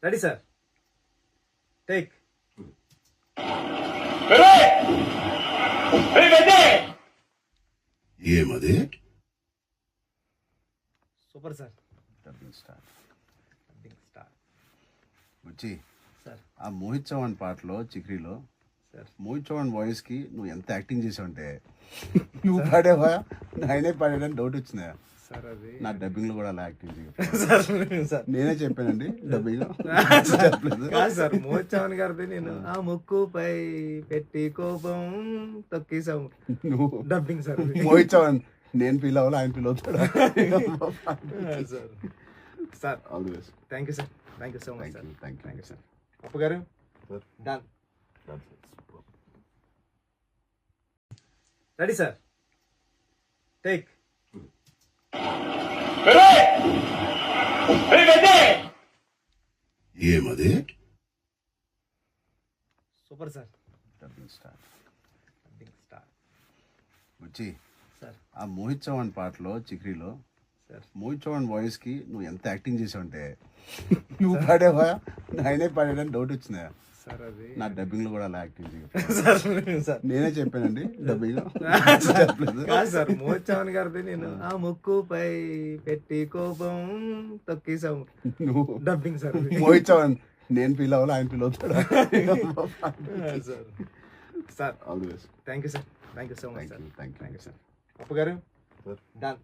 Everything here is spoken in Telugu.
Ready sir, take. ఏమది? Super sir. Dubbing star star వచ్చి సార్. ఆ మోహిత్ చౌహాన్ పాటలో చిక్రీలో సార్ మోహిత్ చౌహాన్ వాయిస్ కి నువ్వు ఎంత యాక్టింగ్ చేసావంటే నువ్వు పాడేవా ఆయనే పాడాడని డౌట్ వచ్చిందా? సార్ అది నా డబ్బింగ్ లో కూడా అలా యాక్టింగ్ చేయ సార్ నేనే చెప్పానండి డబ్బింగ్ చెప్పలేదు. కాదు సార్, మోహిత్ చౌహాన్ గారిది నేను ఆ ముక్కుపై పెట్టి కోపం తొక్కేసాము నువ్వు డబ్బింగ్ సార్. మోహిత్ చౌహాన్ నేను ఫీల్ అవ్వాలి, ఆయన ఫీల్ అవుతాడు. Sir sir, all the best. Thank you sir, thank you so much sir. Thank you sir. Appu గారు డన్. Ready sir, take. ఏమది? Super sir. Dubbing star star వచ్చి సార్. ఆ మోహిత్ చౌహాన్ పాటలో చిక్రీలో సార్ మోహిత్ చౌహాన్ వాయిస్ కి నువ్వు ఎంత యాక్టింగ్ చేసావంటే నువ్వు పాడేవా ఆయనే పాడాడని డౌట్ వచ్చిందా? సార్ అది నా డబ్బింగ్ లో కూడా అలా యాక్టింగ్ చేయ సార్. నేనే చెప్పానండి డబ్బింగ్ చెప్పలేదు. కాదు సార్, మోహిత్ చౌహాన్ గారిది నేను ఆ ముక్కుపై పెట్టి కోపం తొక్కేసాము నువ్వు డబ్బింగ్ సార్. మోహిత్ చౌహాన్ నేను ఫీల్ అవ్వాలి, ఆయన ఫీల్ అవుతాడు. Sir sir, all the best. Thank you sir, thank you so much sir. Thank you sir. Appu గారు డన్.